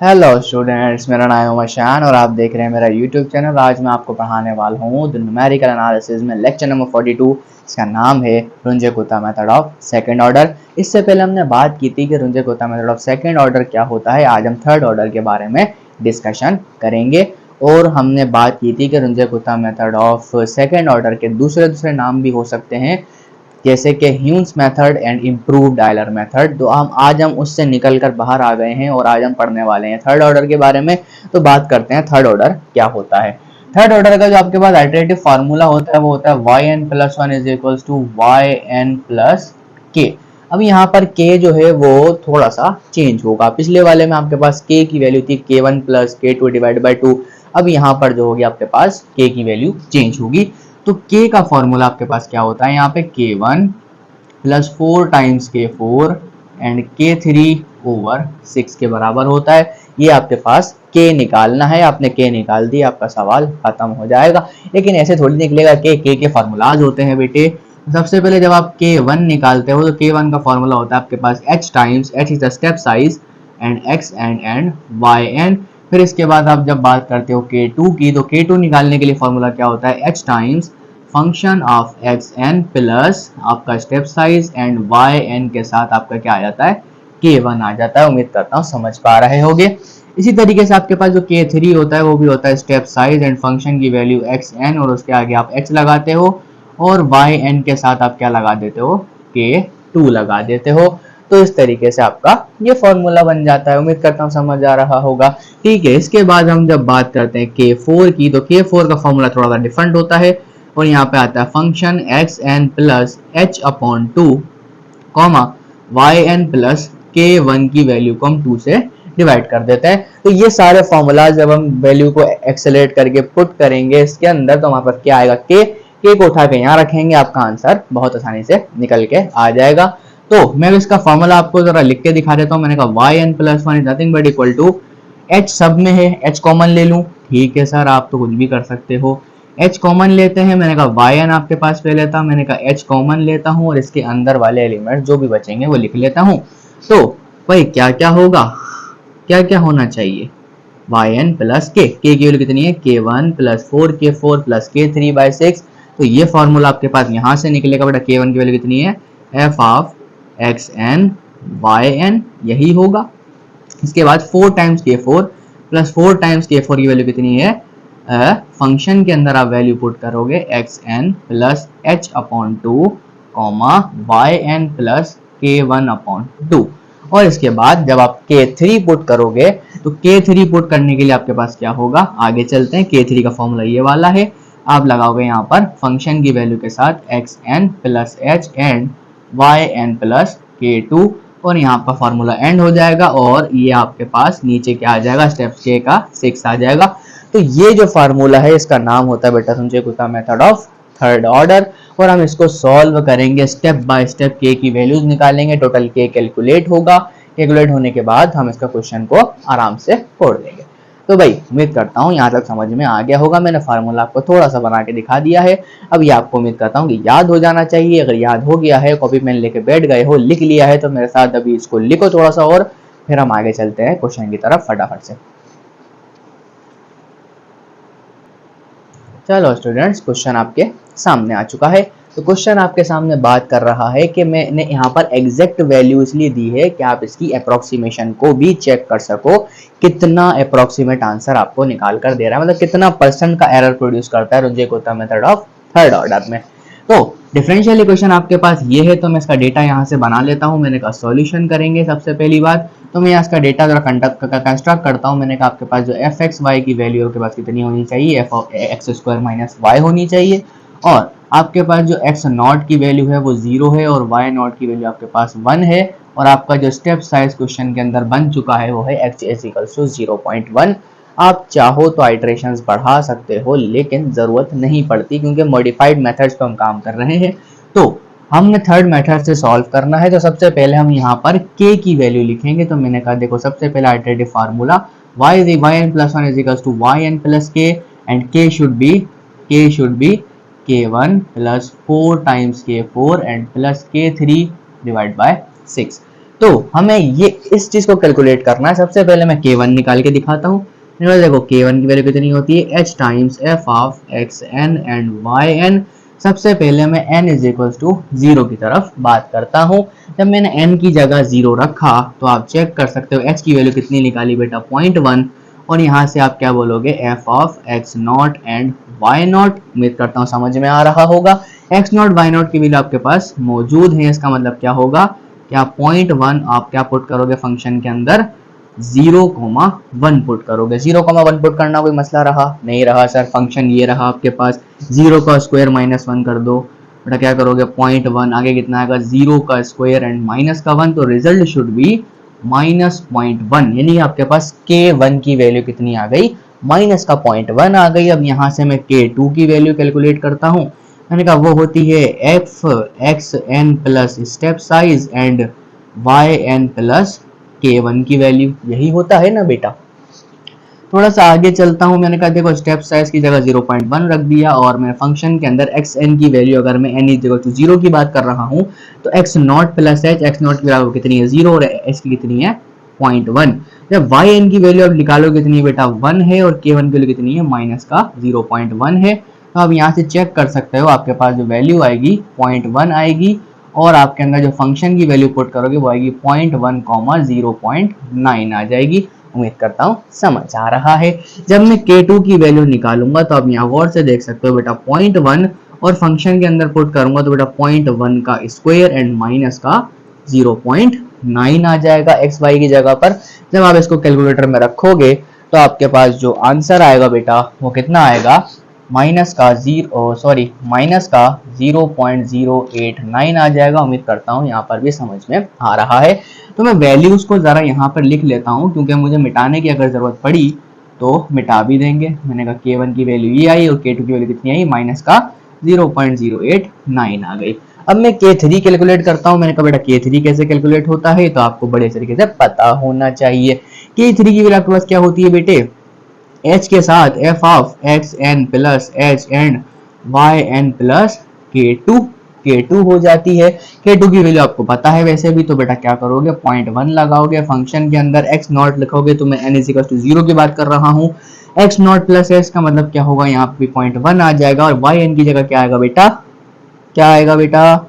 Hello students, मेरा नाम है उमर शान और आप देख रहे हैं मेरा यूट्यूब चैनल। आज मैं आपको पढ़ाने वाला हूँ द न्यूमेरिकल एनालिसिस में लेक्चर नंबर 42। इसका नाम है रुंजे-कुत्ता मेथड ऑफ सेकंड ऑर्डर। इससे पहले हमने बात की थी कि Runge Kutta method of second order क्या होता है। आज हम थर्ड ऑर्डर के बारे में डिस्कशन करेंगे और हमने बात की थी कि Runge Kutta method of second order के दूसरे नाम भी हो सकते हैं, जैसे कि Heun's method and improved Euler method. तो हम उससे निकल कर बाहर आ गए हैं और आज हम पढ़ने वाले हैं थर्ड ऑर्डर के बारे में। तो बात करते हैं थर्ड ऑर्डर क्या होता है। थर्ड ऑर्डर का जो आपके पास आइटरेटिव फार्मूला होता है वो होता है yn+1 is equals to yn plus K. अब यहाँ पर k जो है वो थोड़ा सा चेंज होगा। पिछले वाले में आपके पास k की वैल्यू थी k1 plus k2 divide by 2। अब यहाँ पर जो होगी आपके पास k की वैल्यू चेंज होगी। तो k का फॉर्मूला आपके पास क्या होता है, यहाँ पे k1 plus 4 times k4 and k3 over 6 के बराबर होता है। ये आपके पास k निकालना है, आपने k निकाल दिया, आपका सवाल खत्म हो जाएगा। लेकिन ऐसे थोड़ी निकलेगा, k के फॉर्मूलाज होते हैं बेटे। सबसे पहले जब आप k1 निकालते हो तो k1 का फॉर्मूला होता है आपके पास h times h is the step size and x and yn। फिर इसके बाद आप जब बात करते हो k2 की, तो k2 निकालने के लिए फॉर्मूला क्या होता है, h times function of xn plus आपका स्टेप साइज एंड yn के साथ आपका क्या आ जाता है, k1 आ जाता है। उम्मीद करता हूँ समझ पा रहे होगे। इसी तरीके से आपके पास जो k3 होता है वो भी होता है स्टेप साइज एंड फंक्शन की वैल्यू xn और उसके आगे आप h लगाते हो और yn के साथ आप क्या लगा देते हो, k2 लगा देते हो। तो इस तरीके से आपका ये फॉर्मूला बन जाता है। उम्मीद करता हूँ समझ आ रहा होगा। ठीक है, इसके बाद हम जब बात करते हैं k4 की, तो k4 का फॉर्मूला थोड़ा सा डिफरेंट होता है और यहाँ पे आता है function xn plus h upon 2 comma yn plus k1 की वैल्यू को हम 2 से डिवाइड कर देते हैं। तो ये सारे फॉर्मूला जब हम वैल्यू को एक्सेलरेट करके पुट करेंगे इसके अंदर, तो हमारे पास क्या आएगा, k को उठा के यहाँ रखेंगे, आपका आंसर बहुत आसानी से निकल के आ जाएगा। तो मैं इसका फॉर्मूला आपको जरा लिख के दिखा देता हूँ। मैंने कहा yn+1 is nothing but equal to h, सब में है h कॉमन ले लूँ। ठीक है सर, आप तो कुछ भी कर सकते हो। h कॉमन लेते हैं, मैंने कहा yn आपके पास ले लेता हूँ, मैंने कहा h कॉमन लेता हूँ और इसके अंदर वाले एलिमेंट जो भी बचेंगे वो लिख लेता हूँ। तो भाई क्या क्या होगा, क्या क्या होना चाहिए, yn प्लस k की वैल्यू कितनी है, k1 plus 4k4 plus k3 by 6। तो ये फॉर्मूला आपके पास यहाँ से निकलेगा बेटा, k1 की वैल्यू कितनी है, f ऑफ xn yn, यही होगा। इसके बाद 4 times k4 plus 4 times k4 की वैल्यू कितनी है, फंक्शन के अंदर आप वैल्यू पुट करोगे xn plus h upon 2 comma yn plus k1 upon 2। और इसके बाद जब आप k3 पुट करोगे तो k3 पुट करने के लिए आपके पास क्या होगा, आगे चलते हैं। k3 का फॉर्मूला ये वाला है, आप लगाओगे यहाँ पर फंक्शन की वैल्यू के साथ xn plus h and yn plus k2 और यहाँ पर फॉर्मूला एंड हो जाएगा और ये आपके पास नीचे क्या आ जाएगा, स्टेप k का 6 आ जाएगा। तो ये जो फार्मूला है इसका नाम होता है बेटा रुंजे-कुत्ता मेथड ऑफ थर्ड ऑर्डर और हम इसको सॉल्व करेंगे स्टेप बाय स्टेप। k की वैल्यूज निकालेंगे, टोटल k कैलकुलेट होगा। कैलकुलेट होने के बाद हम इसका क्वेश्चन को आराम से फोड़ देंगे। तो भाई उम्मीद करता हूँ यहाँ तक समझ में आ गया होगा। मैंने फार्मूला आपको थोड़ा सा बना के दिखा दिया है। अब ये आपको उम्मीद करता हूँ कि याद हो जाना चाहिए। अगर याद हो गया है, कॉपी पेन लेके बैठ गए हो, लिख लिया है, तो मेरे साथ अभी इसको लिखो थोड़ा सा और फिर हम आगे चलते हैं क्वेश्चन की तरफ फटाफट से। चलो स्टूडेंट्स, क्वेश्चन आपके सामने आ चुका है। तो क्वेश्चन आपके सामने बात कर रहा है कि मैंने यहाँ पर एग्जैक्ट वैल्यू इसलिए दी है कि आप इसकी अप्रोक्सीमेशन को भी चेक कर सको, कितना अप्रोक्सीमेट आंसर आपको निकाल कर दे रहा है, मतलब कितना % का एरर प्रोड्यूस करता है रुंजे-कुत्ता मेथड ऑफ थर्ड ऑर्डर में। तो डिफरेंशियल इक्वेशन आपके पास ये है, तो मैं इसका डेटा यहाँ से बना लेता हूँ। मैंने कहा सॉल्यूशन करेंगे सबसे पहली बात, तो मैं यहाँ इसका डेटा जरा कंस्ट्रक्ट करता हूँ। मैंने कहा आपके पास जो एफ एक्स वाई की वैल्यू आपके पास कितनी होनी चाहिए, F X square minus Y होनी चाहिए और आपके पास जो एक्स नॉट की वैल्यू है वो 0 है और वाई नॉट की वैल्यू आपके पास 1 है और आपका जो स्टेप साइज क्वेश्चन के अंदर बन चुका है वो है x इक्वल्स टू 0.1। आप चाहो तो आइटरेशंस बढ़ा सकते हो लेकिन ज़रूरत नहीं पड़ती क्योंकि मॉडिफाइड मेथड्स पे हम काम कर रहे हैं। तो हमने थर्ड मेथड से सॉल्व करना है। तो सबसे पहले हम यहाँ पर k की वैल्यू लिखेंगे। तो मैंने कहा देखो सबसे पहला iterative formula yn+1 is equals to yn plus k and k should be k1 plus 4 times k4 and plus k3 divide by 6। तो हमें ये इस चीज को कैलकुलेट करना है। सबसे पहले मैं k1 निकाल के दिखाता हूँ। देखो k1 की वैल्यू कितनी होती है, h times f of xn and yn। सबसे पहले मैं n इज इक्वल टू 0 की तरफ बात करता हूँ। जब मैंने n की जगह 0 रखा तो आप चेक कर सकते हो h की वैल्यू कितनी निकाली बेटा, 0.1। और यहाँ से आप क्या बोलोगे, f of x0 and y0। उम्मीद करता हूँ समझ में आ रहा होगा। x0 y0 की वैल्यू आपके पास मौजूद है, इसका मतलब क्या होगा, क्या 0.1 आप क्या पुट करोगे फंक्शन के अंदर, 0,1 पुट करोगे। 0,1 पुट करना कोई मसला रहा नहीं रहा सर। फंक्शन ये रहा आपके पास, 0 का स्क्वायर -1 कर दो बेटा, क्या करोगे 0.1, आगे कितना आएगा 0 का स्क्वायर एंड -1, तो रिजल्ट शुड बी -0.1। यानी आपके पास k1 की वैल्यू कितनी आ गई, माइनस का 0.1 आ गई। अब यहाँ से मैं k2 की वैल्यू कैलकुलेट करता हूँ। मैंने कहा वो होती है f xn plus step size and yn plus k1 की वैल्यू, यही होता है ना बेटा। थोड़ा सा आगे चलता हूँ। मैंने कहा देखो स्टेप साइज की जगह 0.1 रख दिया और मैं फंक्शन के अंदर xn की वैल्यू, अगर मैं n इज इक्वल टू 0 की बात कर रहा हूँ तो x0 प्लस h, x0 की वैल्यू कितनी है 0 और h की कितनी है 0.1। जब yn की वैल्यू अब निकालो कितनी है बेटा 1 है और k1 की वैल्यू कितनी है माइनस का 0.1 है। तो आप यहाँ से चेक कर सकते हो, आपके पास जो वैल्यू आएगी 0.1 आएगी और आपके अंदर जो फंक्शन की वैल्यू पुट करोगे वो आएगी 0.1, 0.9 आ जाएगी। उम्मीद करता हूँ समझ आ रहा है। जब मैं k2 की वैल्यू निकालूंगा तो आप यहाँ गौर से देख सकते हो बेटा 0.1 और फंक्शन के अंदर पुट करूंगा तो बेटा 0.1 का स्क्वायर एंड माइनस का 0.9 आ जाएगा एक्स वाई की जगह पर। जब आप इसको कैलकुलेटर में रखोगे तो आपके पास जो आंसर आएगा बेटा वो कितना आएगा, माइनस का 0.089 आ जाएगा। उम्मीद करता हूँ यहाँ पर भी समझ में आ रहा है। तो मैं वैल्यूज को जरा यहाँ पर लिख लेता हूँ क्योंकि मुझे मिटाने की अगर जरूरत पड़ी तो मिटा भी देंगे। मैंने कहा k1 की वैल्यू ये आई और k2 की वैल्यू कितनी आई, माइनस का 0.089 आ गई। अब मैं k3 कैलकुलेट करता हूँ। मैंने कहा बेटा k3 कैसे कैलकुलेट होता है, तो आपको बड़े तरीके से पता होना चाहिए। k3 की वैल्यू आपके पास क्या होती है बेटे, h के साथ f of xn plus h and yn plus k2 हो जाती है। k2 की वैल्यू आपको पता है वैसे भी, तो बेटा क्या करोगे 0.1 लगाओगे, फंक्शन के अंदर x0 लिखोगे। तो मैं n इज इक्वल टू 0 की बात कर रहा हूँ। x0 प्लस h का मतलब क्या होगा, यहाँ पे 0.1 आ जाएगा और yn की जगह क्या आएगा बेटा, क्या आएगा बेटा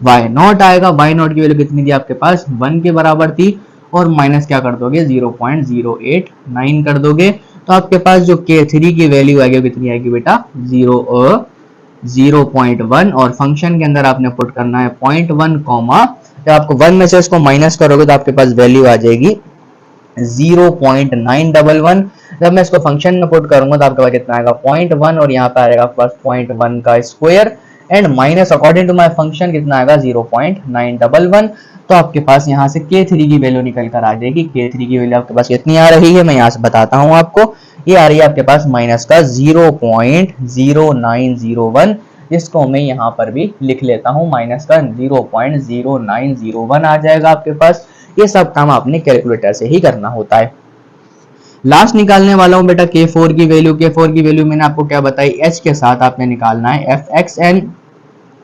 y0 आएगा। y0 की वैल्यू कितनी थी आपके पास, 1 के बराबर थी और माइनस क्या कर दोगे 0.089 कर दोगे। तो आपके पास जो k3 की वैल्यू आएगी कितनी आएगी बेटा 0.1 और फंक्शन के अंदर आपने पुट करना है 0.1 कॉमा, जब आपको 1 में से इसको माइनस करोगे तो आपके पास वैल्यू आ जाएगी 0.911। जब मैं इसको फंक्शन में पुट करूंगा तो आपके पास कितना आएगा 0.1 और यहाँ पे आएगा आपके पास 0.1 का square and minus according to my function कितना आएगा 0.911। तो आपके पास यहाँ से k3 की वैल्यू निकल कर आ जाएगी। k3 की वैल्यू आपके पास कितनी आ रही है, मैं यहाँ से बताता हूँ आपको। ये आ रही है आपके पास माइनस का 0.0901, जिसको मैं यहाँ पर भी लिख लेता हूँ, माइनस का 0.0901 आ जाएगा आपके पास। ये सब काम आपने कैलकुलेटर से ही करना होता है। लास्ट निकालने वाला हूँ बेटा k4 की वैल्यू। k4 की वैल्यू मैंने आपको क्या बताई, h के साथ आपने निकालना है fxn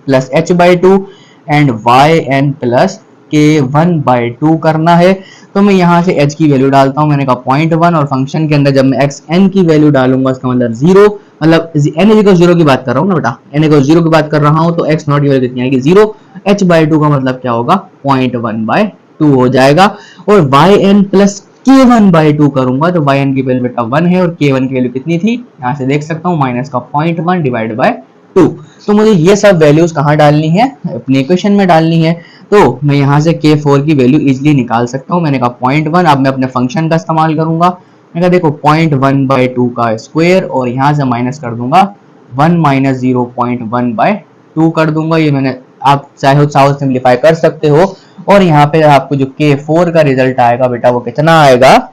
plus h/2 and yn plus k1/2 करना है। तो मैं यहाँ से h की वैल्यू डालता हूँ, मैंने कहा 0.1 और फंक्शन के अंदर जब मैं xn की वैल्यू डालूंगा इसका मतलब 0, मतलब n इक्वल 0 की बात कर रहा हूँ ना बेटा, n इक्वल 0 की बात कर रहा हूँ तो x0 की वैल्यू कितनी आएगी 0, h/2 का मतलब क्या होगा 0.1/2 हो जाएगा। और yn प्लस k1/2 करूंगा तो yn की वैल्यू बेटा 1 है और k1 की वैल्यू कितनी थी, यहाँ से देख सकता हूँ माइनस का 0.1 डिवाइड बाय 2। तो मुझे ये सब वैल्यूज कहाँ डालनी है, अपने इक्वेशन में डालनी है। तो मैं यहाँ से k4 की वैल्यू इजीली निकाल सकता हूँ। मैंने कहा 0.1, अब मैं अपने फंक्शन का इस्तेमाल करूंगा। मैंने कहा देखो 0.1/2 का स्क्वायर और यहाँ से माइनस कर दूंगा 1 माइनस 0.1/2 कर दूंगा। ये मैंने, आप चाहे चाहो सिंप्लीफाई कर सकते हो। और यहाँ पे आपको जो k4 का रिजल्ट आएगा बेटा वो कितना आएगा,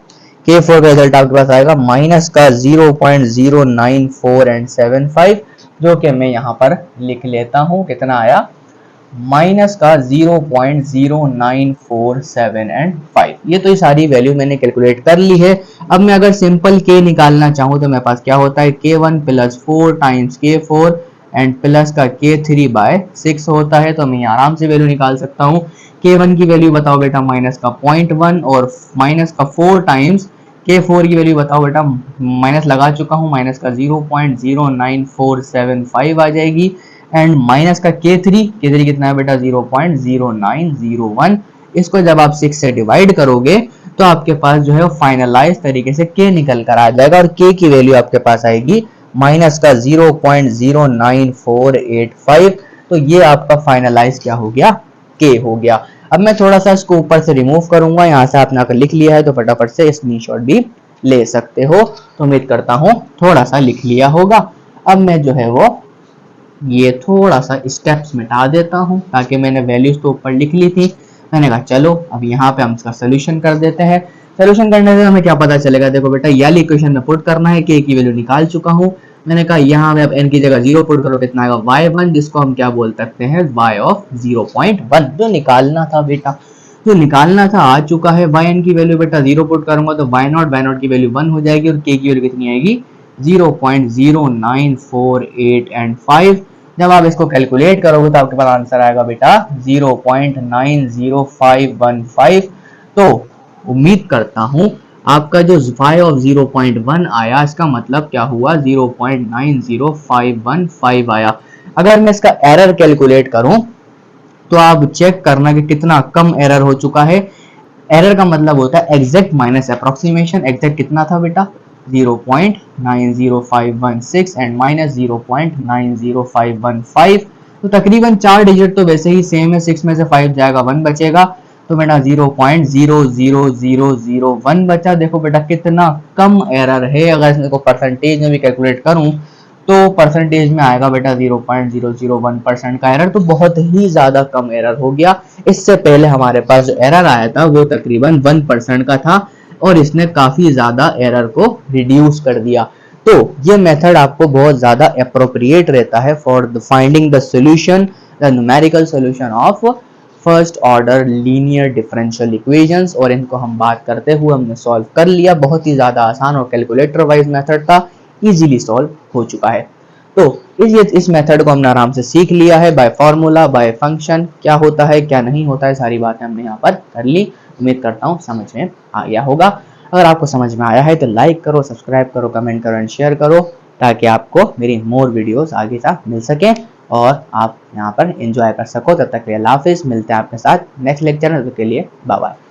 k4 का रिजल्ट आपके पास आएगा माइनस का 0.09475, जो कि मैं यहाँ पर लिख लेता हूँ। कितना आया, माइनस का 0.09475। ये तो ये सारी वैल्यू मैंने कैलकुलेट कर ली है। अब मैं अगर सिंपल k निकालना चाहूँ तो मेरे पास क्या होता है, k1 plus 4 times k4 and plus का k3/6 होता है। तो मैं आराम से वैल्यू निकाल सकता हूँ। K1 की वैल्यू बताओ बेटा माइनस का 0.1 और माइनस का 4 टाइम्स K4 की वैल्यू बताओ बेटा, माइनस लगा चुका हूँ, माइनस का 0.09475 आ जाएगी। एंड माइनस का K3 कितना है बेटा 0.0901। इसको जब आप 6 से डिवाइड करोगे तो आपके पास जो है वो फाइनलाइज तरीके से K निकल कर आ जाएगा और K की वैल्यू आपके पास आएगी माइनस का 0.09485। तो ये आपका फाइनलाइज क्या हो गया, K हो गया। अब मैं थोड़ा सा इसको ऊपर से रिमूव करूंगा, यहाँ से आपने अगर लिख लिया है तो फटाफट से स्क्रीनशॉट भी ले सकते हो। तो उम्मीद करता हूँ थोड़ा सा लिख लिया होगा। अब मैं जो है वो ये थोड़ा सा स्टेप्स मिटा देता हूँ ताकि मैंने वैल्यूज तो ऊपर लिख ली थी। मैंने कहा चलो अब यहाँ पे हम इसका सोल्यूशन कर देते हैं। सोल्यूशन करने से हमें क्या पता चलेगा, देखो बेटा ये वाली इक्वेशन में पुट करना है, के की वैल्यू निकाल चुका हूँ। मैंने कहा यहाँ पे अब n की जगह 0 पुट करो, कितना आएगा y1, जिसको हम क्या बोल सकते हैं y ऑफ 0.1। जो निकालना था बेटा, जो निकालना था आ चुका है। yn की वैल्यू बेटा 0 पुट करूंगा तो y0 की वैल्यू 1 हो जाएगी और k की वैल्यू कितनी आएगी 0.0948 एंड 5। जब आप इसको कैलकुलेट करोगे तो आपके पास आंसर आएगा बेटा 0.90515। तो उम्मीद करता हूं आपका जो y ऑफ 0.1 आया, इसका मतलब क्या हुआ 0.90515 आया। अगर मैं इसका एरर कैलकुलेट करूं तो आप चेक करना कि कितना कम एरर हो चुका है। एरर का मतलब होता है एग्जैक्ट माइनस अप्रोक्सीमेशन। एग्जैक्ट कितना था बेटा 0.90516 एंड माइनस 0.90515। तो तकरीबन 4 डिजिट तो वैसे ही सेम है, 6 में से 5 जाएगा 1 बचेगा, तो बेटा 0.00001 बचा। देखो बेटा कितना कम एरर है। अगर इसको परसेंटेज में भी कैलकुलेट करूं तो परसेंटेज में आएगा बेटा 0.001% का एरर, तो बहुत ही ज्यादा कम एरर हो गया। इससे पहले हमारे पास जो एरर आया था वो तकरीबन 1% का था और इसने काफी ज्यादा एरर को रिड्यूस कर दिया। तो ये मेथड आपको बहुत ज्यादा अप्रोप्रिएट रहता है for the finding the solution, the numerical solution of first order linear differential equations. और इनको हम बात करते हुए हमने सॉल्व कर लिया। बहुत ही ज्यादा आसान और कैलकुलेटर वाइज मेथड था, इजीली सॉल्व हो चुका है। तो इस मेथड को हमने आराम से सीख लिया है। बाय फार्मूला, बाय फंक्शन, क्या होता है क्या नहीं होता है, सारी बातें हमने यहाँ पर कर ली। उम्मीद करता हूँ समझ में आ गया होगा। अगर आपको समझ में आया है तो लाइक करो, सब्सक्राइब करो, कमेंट करो एंड शेयर करो ताकि आपको मेरी मोर वीडियोस आगे तक मिल सके और आप यहाँ पर एंजॉय कर सको। तब तक के लिए अल्लाह हाफिज़। मिलते हैं आपके साथ नेक्स्ट लेक्चर में, के लिए बाय बाय।